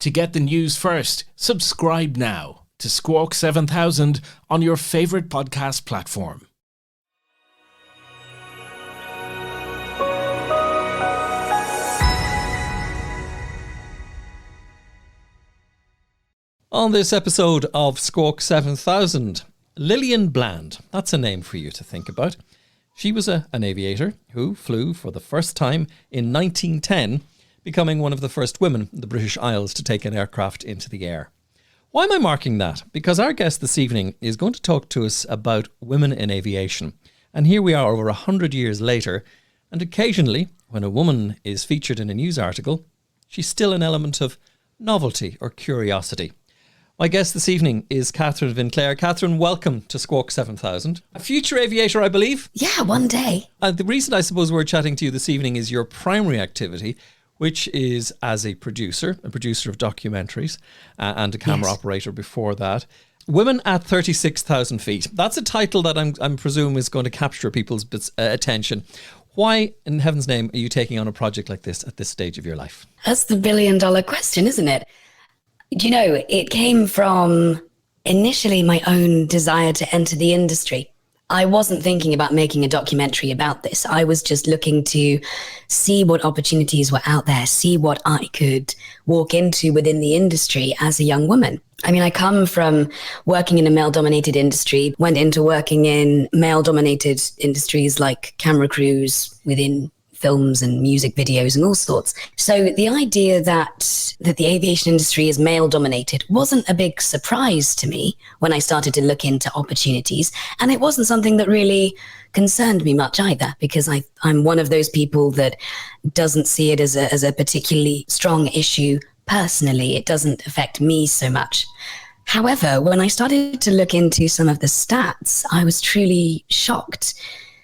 To get the news first, subscribe now to Squawk 7000 on your favourite podcast platform. On this episode of Squawk 7000, Lillian Bland. That's a name for you to think about. She was an aviator who flew for the first time in 1910, becoming one of the first women in the British Isles to take an aircraft into the air. Why am I marking that? Because our guest this evening is going to talk to us about women in aviation. And here we are over 100 years later, and occasionally, when a woman is featured in a news article, she's still an element of novelty or curiosity. My guest this evening is Kathryn Vinclaire. Kathryn, welcome to Squawk 7000. A future aviator, I believe? Yeah, one day. The reason I suppose we're chatting to you this evening is your primary activity, which is as a producer of documentaries and a camera operator before that. Women at 36,000 feet. That's a title that I'm presume is going to capture people's attention. Why, in heaven's name, are you taking on a project like this at this stage of your life? That's the billion-dollar question, isn't it? Do you know, it came from initially my own desire to enter the industry. I wasn't thinking about making a documentary about this. I was just looking to see what opportunities were out there, see what I could walk into within the industry as a young woman. I mean, I come from working in a male-dominated industry, went into working in male-dominated industries like camera crews within films and music videos and all sorts. So the idea that the aviation industry is male dominated wasn't a big surprise to me when I started to look into opportunities. And it wasn't something that really concerned me much either, because I'm one of those people that doesn't see it as a particularly strong issue personally. It doesn't affect me so much. However, when I started to look into some of the stats, I was truly shocked.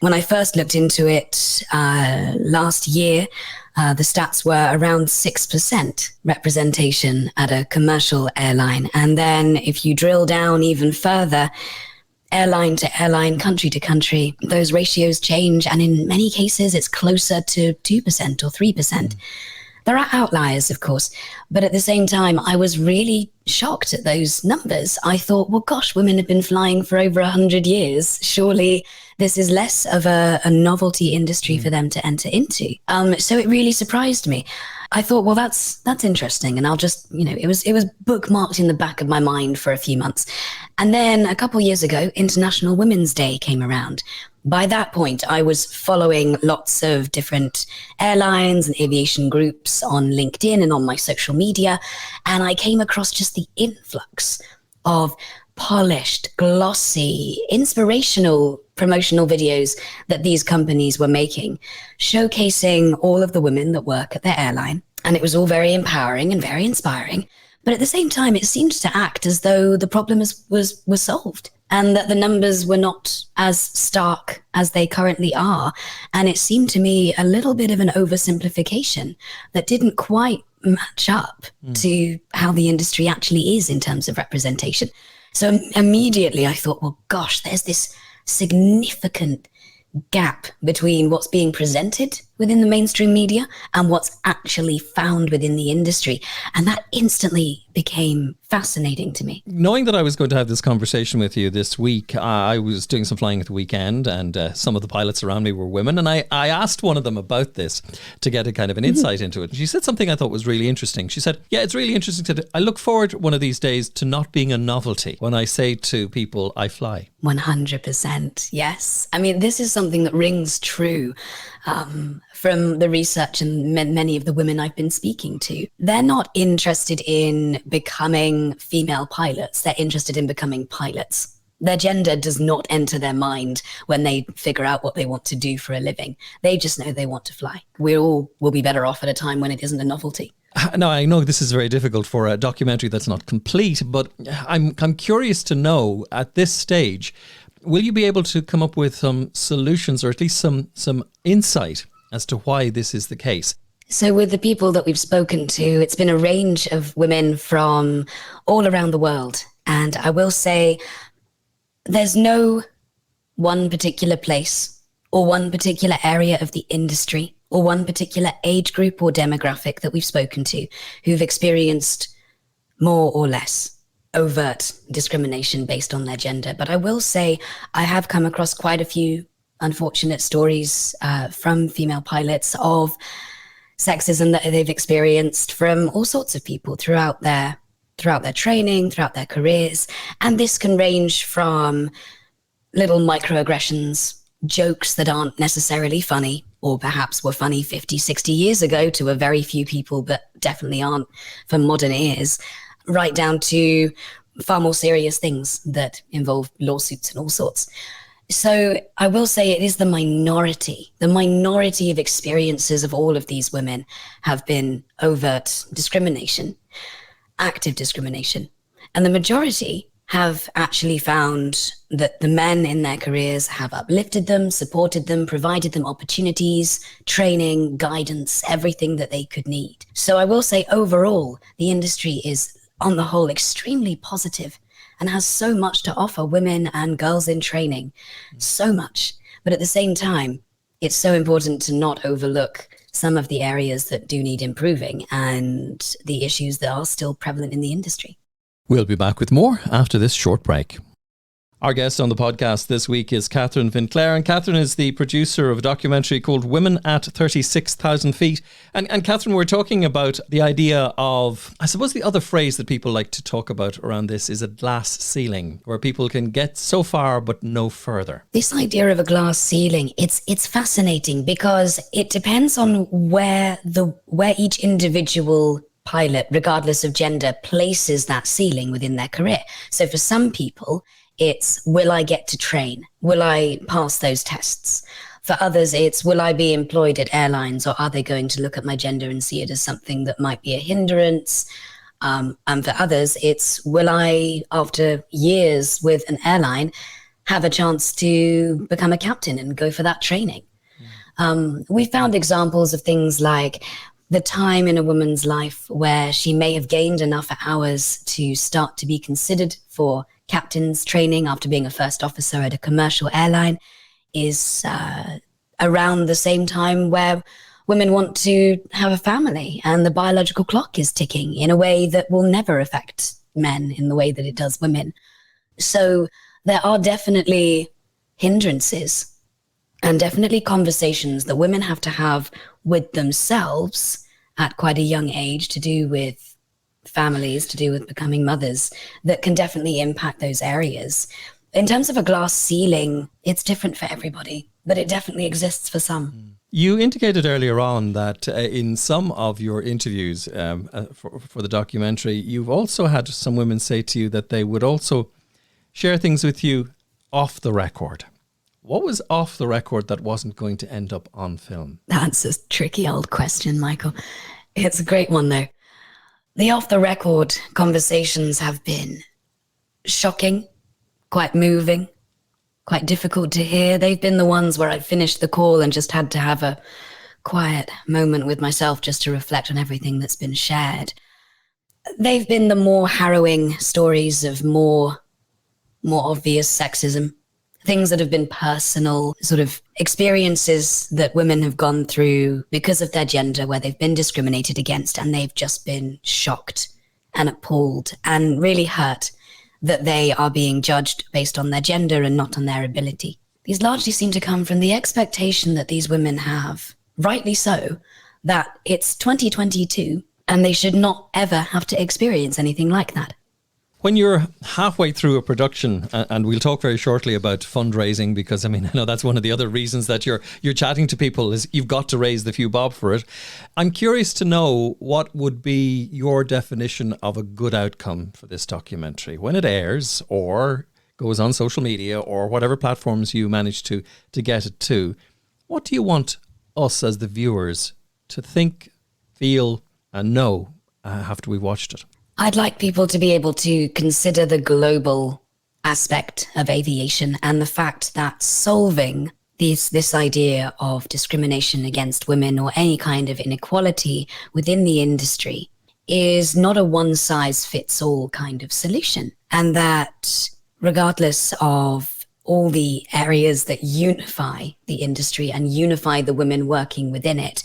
When I first looked into it last year, the stats were around 6% representation at a commercial airline. And then if you drill down even further, airline to airline, country to country, those ratios change. And in many cases, it's closer to 2% or 3%. There are outliers, of course, but at the same time, I was really shocked at those numbers. I thought, well, gosh, women have been flying for over 100 years. Surely this is less of a novelty industry for them to enter into. So it really surprised me. I thought, well, that's interesting. And I'll just, it was bookmarked in the back of my mind for a few months. And then a couple of years ago, International Women's Day came around. By that point, I was following lots of different airlines and aviation groups on LinkedIn and on my social media. And I came across just the influx of polished, glossy, inspirational promotional videos that these companies were making, showcasing all of the women that work at their airline. And it was all very empowering and very inspiring. But at the same time, it seemed to act as though the problem was solved and that the numbers were not as stark as they currently are. And it seemed to me a little bit of an oversimplification that didn't quite match up to how the industry actually is in terms of representation. So immediately I thought, well, gosh, there's this significant gap between what's being presented within the mainstream media and what's actually found within the industry. And that instantly became fascinating to me. Knowing that I was going to have this conversation with you this week, I was doing some flying at the weekend and some of the pilots around me were women. And I asked one of them about this to get a kind of an insight into it. And she said something I thought was really interesting. She said, yeah, it's really interesting. I look forward one of these days to not being a novelty when I say to people, I fly. 100%. Yes. I mean, this is something that rings true from the research and many of the women I've been speaking to. They're not interested in becoming female pilots. They're interested in becoming pilots. Their gender does not enter their mind when they figure out what they want to do for a living. They just know they want to fly. We all will be better off at a time when it isn't a novelty. Now, I know this is very difficult for a documentary that's not complete, but I'm curious to know at this stage, will you be able to come up with some solutions or at least some insight as to why this is the case? So with the people that we've spoken to, it's been a range of women from all around the world. And I will say there's no one particular place or one particular area of the industry or one particular age group or demographic that we've spoken to who've experienced more or less overt discrimination based on their gender. But I will say I have come across quite a few unfortunate stories from female pilots of sexism that they've experienced from all sorts of people throughout their training, throughout their careers. And this can range from little microaggressions, jokes that aren't necessarily funny, or perhaps were funny 50, 60 years ago to a very few people, but definitely aren't for modern ears, right down to far more serious things that involve lawsuits and all sorts. So I will say it is the minority of experiences of all of these women have been overt discrimination, active discrimination. And the majority have actually found that the men in their careers have uplifted them, supported them, provided them opportunities, training, guidance, everything that they could need. So I will say overall, the industry is on the whole extremely positive and has so much to offer women and girls in training, so much. But at the same time, it's so important to not overlook some of the areas that do need improving and the issues that are still prevalent in the industry. We'll be back with more after this short break. Our guest on the podcast this week is Kathryn Vinclaire, and Kathryn is the producer of a documentary called Women at 36,000 Feet. And Kathryn, we're talking about the idea of, I suppose the other phrase that people like to talk about around this is a glass ceiling, where people can get so far but no further. This idea of a glass ceiling, it's fascinating because it depends on where each individual pilot, regardless of gender, places that ceiling within their career. So for some people, it's, will I get to train? Will I pass those tests? For others, it's, will I be employed at airlines, or are they going to look at my gender and see it as something that might be a hindrance? And for others, it's, will I, after years with an airline, have a chance to become a captain and go for that training? We found examples of things like the time in a woman's life where she may have gained enough hours to start to be considered for captain's training after being a first officer at a commercial airline is around the same time where women want to have a family and the biological clock is ticking in a way that will never affect men in the way that it does women. So there are definitely hindrances and definitely conversations that women have to have with themselves at quite a young age to do with families, to do with becoming mothers, that can definitely impact those areas. In terms of a glass ceiling, it's different for everybody, but it definitely exists for some. You indicated earlier on that in some of your interviews for the documentary, you've also had some women say to you that they would also share things with you off the record. What was off the record that wasn't going to end up on film? That's a tricky old question, Michael. It's a great one, though. The off-the-record conversations have been shocking, quite moving, quite difficult to hear. They've been the ones where I finished the call and just had to have a quiet moment with myself just to reflect on everything that's been shared. They've been the more harrowing stories of more obvious sexism, things that have been personal, sort of experiences that women have gone through because of their gender, where they've been discriminated against and they've just been shocked and appalled and really hurt that they are being judged based on their gender and not on their ability. These largely seem to come from the expectation that these women have, rightly so, that it's 2022 and they should not ever have to experience anything like that. When you're halfway through a production, and we'll talk very shortly about fundraising, because I know that's one of the other reasons that you're chatting to people is you've got to raise the few bob for it. I'm curious to know what would be your definition of a good outcome for this documentary when it airs or goes on social media or whatever platforms you manage to get it to. What do you want us as the viewers to think, feel and know after we've watched it? I'd like people to be able to consider the global aspect of aviation and the fact that solving this idea of discrimination against women or any kind of inequality within the industry is not a one-size-fits-all kind of solution. And that regardless of all the areas that unify the industry and unify the women working within it,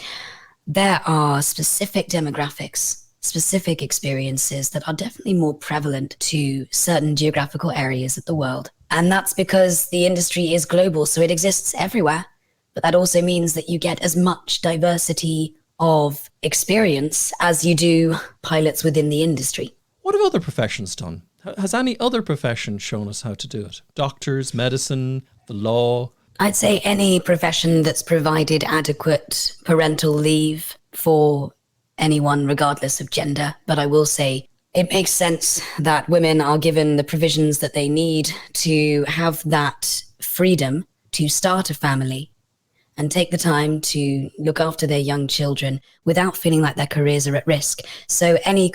there are specific demographics, specific experiences that are definitely more prevalent to certain geographical areas of the world. And that's because the industry is global, so it exists everywhere. But that also means that you get as much diversity of experience as you do pilots within the industry. What have other professions done? Has any other profession shown us how to do it? Doctors, medicine, the law? I'd say any profession that's provided adequate parental leave for anyone, regardless of gender. But I will say it makes sense that women are given the provisions that they need to have that freedom to start a family and take the time to look after their young children without feeling like their careers are at risk. So any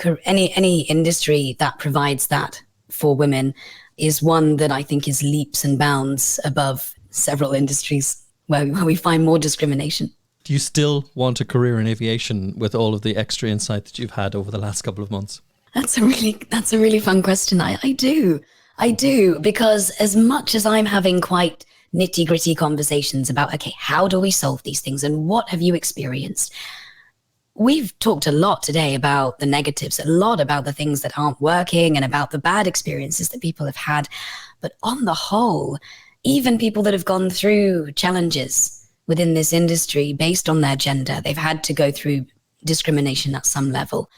industry that provides that for women is one that I think is leaps and bounds above several industries where we find more discrimination. Do you still want a career in aviation with all of the extra insight that you've had over the last couple of months? That's a really fun question. I do, because as much as I'm having quite nitty-gritty conversations about, okay, how do we solve these things and what have you experienced? We've talked a lot today about the negatives, a lot about the things that aren't working and about the bad experiences that people have had. But on the whole, even people that have gone through challenges within this industry based on their gender, they've had to go through discrimination at some level.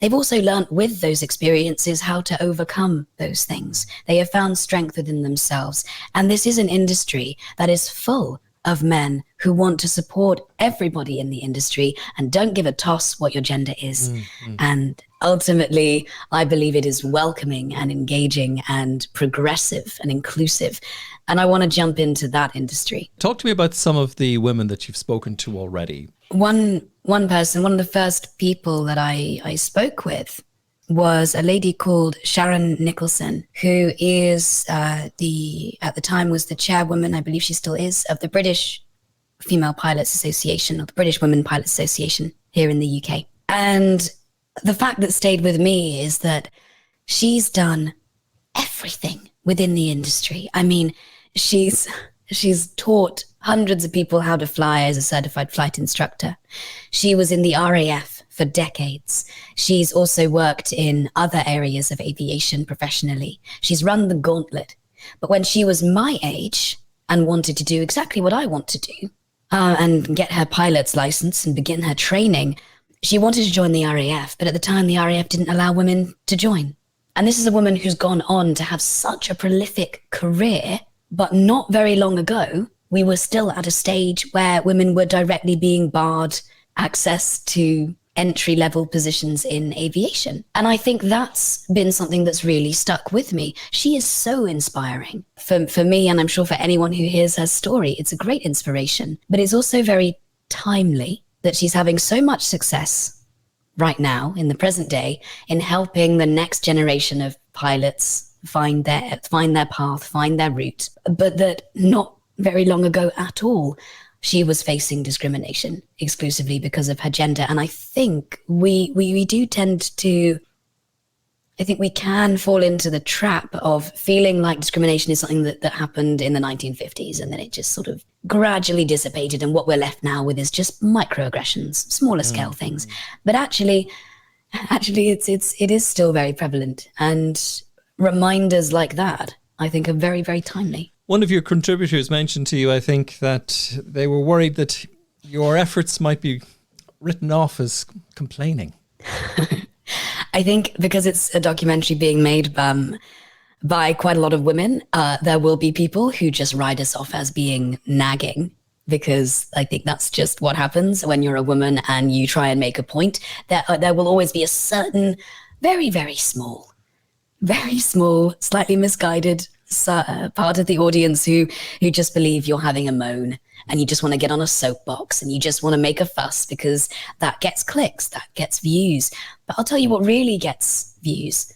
They've also learned with those experiences how to overcome those things. They have found strength within themselves. And this is an industry that is full of men who want to support everybody in the industry and don't give a toss what your gender is. Mm-hmm. And ultimately, I believe it is welcoming and engaging and progressive and inclusive. And I want to jump into that industry. Talk to me about some of the women that you've spoken to already. One person, one of the first people that I spoke with was a lady called Sharon Nicholson, who is at the time was the chairwoman, I believe she still is, of the British Female Pilots Association, or the British Women Pilots Association here in the UK. And the fact that stayed with me is that she's done everything within the industry. I mean, she's taught hundreds of people how to fly as a certified flight instructor. She was in the RAF for decades. She's also worked in other areas of aviation professionally. She's run the gauntlet. But when she was my age and wanted to do exactly what I want to do, and get her pilot's license and begin her training, she wanted to join the RAF, but at the time the RAF didn't allow women to join. And this is a woman who's gone on to have such a prolific career, but not very long ago, we were still at a stage where women were directly being barred access to entry-level positions in aviation. And I think that's been something that's really stuck with me. She is so inspiring for me, and I'm sure for anyone who hears her story. It's a great inspiration, but it's also very timely that she's having so much success right now in the present day in helping the next generation of pilots find their path, find their route, but that not very long ago at all, she was facing discrimination exclusively because of her gender. And I think we do tend to, I think we can fall into the trap of feeling like discrimination is something that happened in the 1950s and then it just sort of gradually dissipated. And what we're left now with is just microaggressions, smaller scale things. But actually it is still very prevalent. And reminders like that, I think, are very, very timely. One of your contributors mentioned to you, I think, that they were worried that your efforts might be written off as complaining. I think because it's a documentary being made by quite a lot of women, there will be people who just write us off as being nagging, because I think that's just what happens when you're a woman and you try and make a point. There will always be a certain very, very small, slightly misguided part of the audience who just believe you're having a moan and you just want to get on a soapbox and you just want to make a fuss because that gets clicks, that gets views. But I'll tell you what really gets views: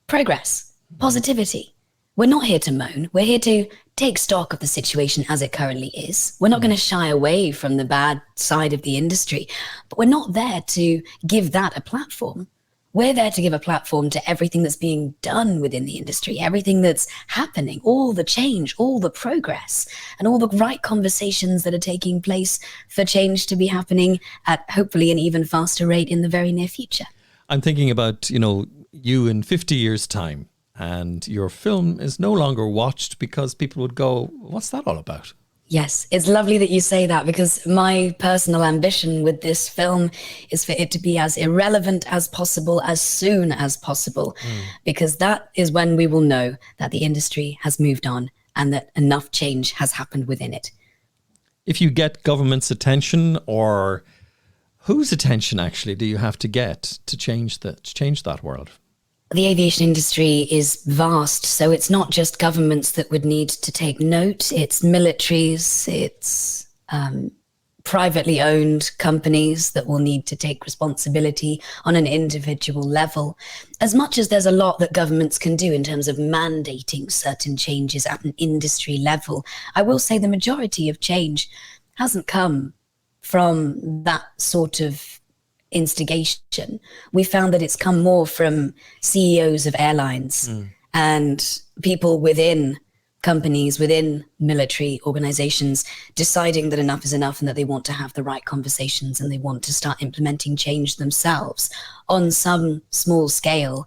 progress, positivity. We're not here to moan. We're here to take stock of the situation as it currently is. We're not going to shy away from the bad side of the industry, but we're not there to give that a platform. We're there to give a platform to everything that's being done within the industry, everything that's happening, all the change, all the progress, and all the right conversations that are taking place for change to be happening at hopefully an even faster rate in the very near future. I'm thinking about, you in 50 years' time, and your film is no longer watched because people would go, what's that all about? Yes, it's lovely that you say that, because my personal ambition with this film is for it to be as irrelevant as possible, as soon as possible, because that is when we will know that the industry has moved on and that enough change has happened within it. If you get government's attention, or whose attention actually do you have to get to change that world? The aviation industry is vast, so it's not just governments that would need to take note. It's militaries, it's privately owned companies that will need to take responsibility on an individual level. As much as there's a lot that governments can do in terms of mandating certain changes at an industry level, I will say the majority of change hasn't come from that sort of instigation. We found that it's come more from CEOs of airlines and people within companies, within military organizations, deciding that enough is enough and that they want to have the right conversations and they want to start implementing change themselves on some small scale,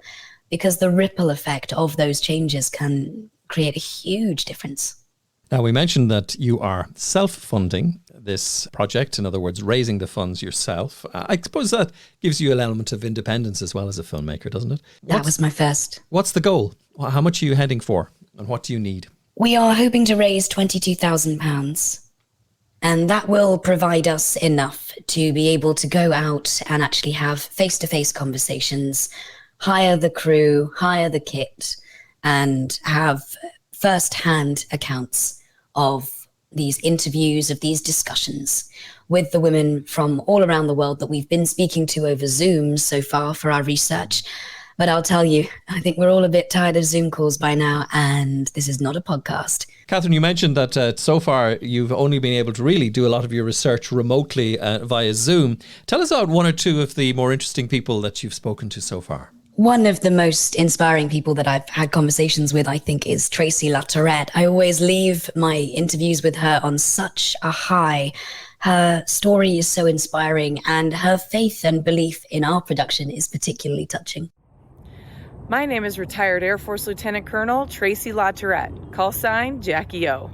because the ripple effect of those changes can create a huge difference. Now, we mentioned that you are self-funding this project, in other words, raising the funds yourself. I suppose that gives you an element of independence as well as a filmmaker, doesn't it? That was my first. What's the goal? How much are you heading for? And what do you need? We are hoping to raise £22,000. And that will provide us enough to be able to go out and actually have face-to-face conversations, hire the crew, hire the kit, and have first-hand accounts of these interviews, of these discussions with the women from all around the world that we've been speaking to over Zoom so far for our research. But I'll tell you, I think we're all a bit tired of Zoom calls by now, and this is not a podcast. Kathryn, you mentioned that so far you've only been able to really do a lot of your research remotely via Zoom. Tell us about one or two of the more interesting people that you've spoken to so far. One of the most inspiring people that I've had conversations with, I think, is Tracy LaTourette. I always leave my interviews with her on such a high. Her story is so inspiring, and her faith and belief in our production is particularly touching. My name is retired Air Force Lieutenant Colonel Tracy LaTourette, call sign Jackie O.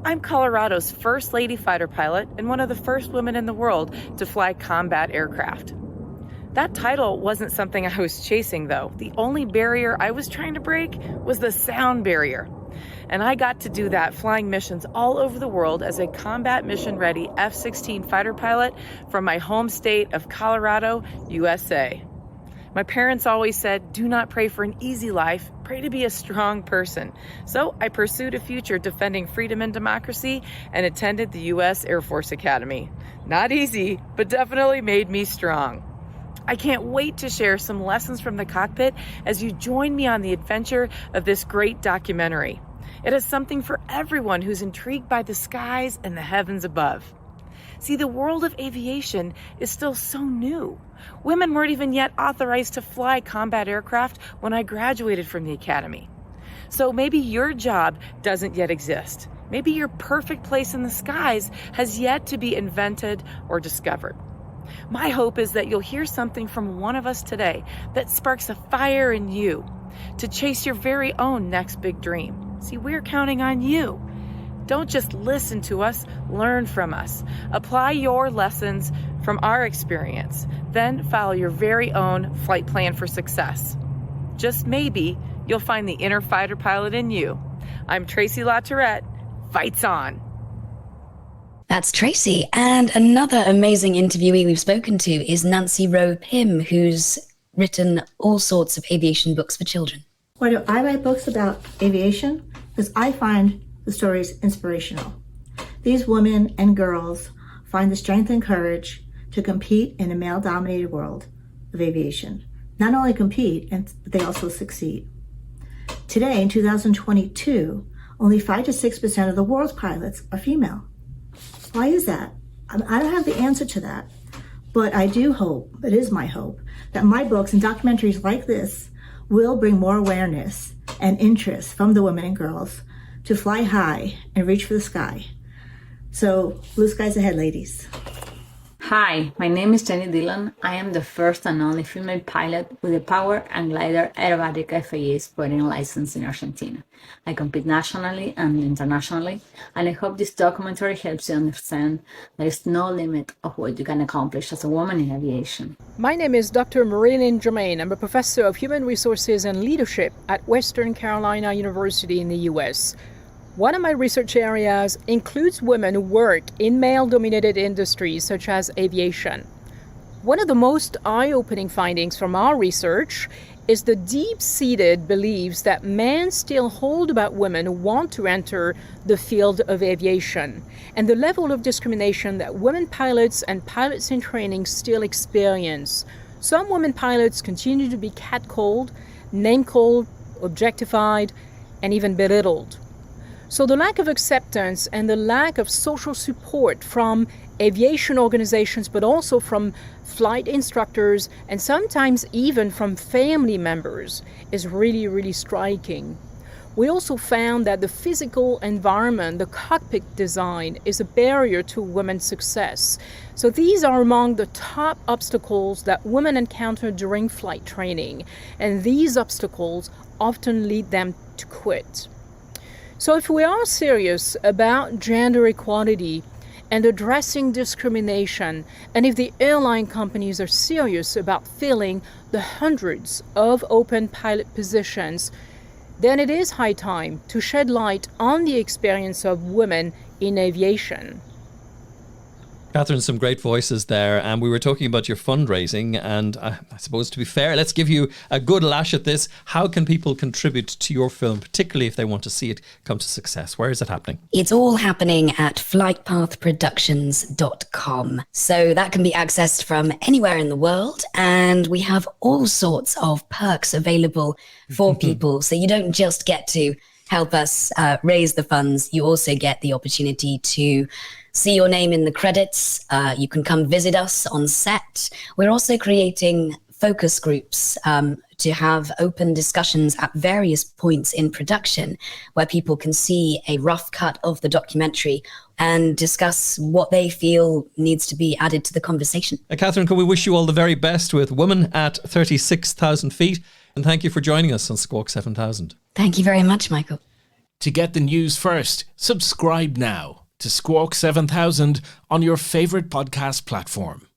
I'm Colorado's first lady fighter pilot and one of the first women in the world to fly combat aircraft. That title wasn't something I was chasing, though. The only barrier I was trying to break was the sound barrier. And I got to do that flying missions all over the world as a combat mission-ready F-16 fighter pilot from my home state of Colorado, USA. My parents always said, do not pray for an easy life, pray to be a strong person. So I pursued a future defending freedom and democracy and attended the U.S. Air Force Academy. Not easy, but definitely made me strong. I can't wait to share some lessons from the cockpit as you join me on the adventure of this great documentary. It has something for everyone who's intrigued by the skies and the heavens above. See, the world of aviation is still so new. Women weren't even yet authorized to fly combat aircraft when I graduated from the academy. So maybe your job doesn't yet exist. Maybe your perfect place in the skies has yet to be invented or discovered. My hope is that you'll hear something from one of us today that sparks a fire in you to chase your very own next big dream. See, we're counting on you. Don't just listen to us, learn from us. Apply your lessons from our experience, then follow your very own flight plan for success. Just maybe you'll find the inner fighter pilot in you. I'm Tracy LaTourette. Fights on. That's Tracy. And another amazing interviewee we've spoken to is Nancy Rowe Pym, who's written all sorts of aviation books for children. Why do I write books about aviation? Because I find the stories inspirational. These women and girls find the strength and courage to compete in a male-dominated world of aviation. Not only compete, but they also succeed. Today, in 2022, only 5 to 6% of the world's pilots are female. Why is that? I don't have the answer to that, but I do hope, it is my hope, that my books and documentaries like this will bring more awareness and interest from the women and girls to fly high and reach for the sky. So, blue skies ahead, ladies. Hi, my name is Jenny Dillon. I am the first and only female pilot with a power and glider aerobatic FAA sporting license in Argentina. I compete nationally and internationally, and I hope this documentary helps you understand there is no limit of what you can accomplish as a woman in aviation. My name is Dr. Marilyn Germain. I'm a professor of human resources and leadership at Western Carolina University in the US. One of my research areas includes women who work in male-dominated industries such as aviation. One of the most eye-opening findings from our research is the deep-seated beliefs that men still hold about women who want to enter the field of aviation, and the level of discrimination that women pilots and pilots in training still experience. Some women pilots continue to be catcalled, name-called, objectified, and even belittled. So the lack of acceptance and the lack of social support from aviation organizations, but also from flight instructors and sometimes even from family members, is really, really striking. We also found that the physical environment, the cockpit design, is a barrier to women's success. So these are among the top obstacles that women encounter during flight training, and these obstacles often lead them to quit. So if we are serious about gender equality and addressing discrimination, and if the airline companies are serious about filling the hundreds of open pilot positions, then it is high time to shed light on the experience of women in aviation. Kathryn, some great voices there. And we were talking about your fundraising. And I suppose, to be fair, let's give you a good lash at this. How can people contribute to your film, particularly if they want to see it come to success? Where is it happening? It's all happening at flightpathproductions.com. So that can be accessed from anywhere in the world. And we have all sorts of perks available for people. So you don't just get to help us raise the funds. You also get the opportunity to see your name in the credits. You can come visit us on set. We're also creating focus groups to have open discussions at various points in production where people can see a rough cut of the documentary and discuss what they feel needs to be added to the conversation. Kathryn, can we wish you all the very best with Woman at 36,000 feet? And thank you for joining us on Squawk 7000. Thank you very much, Michael. To get the news first, subscribe now to Squawk 7000 on your favourite podcast platform.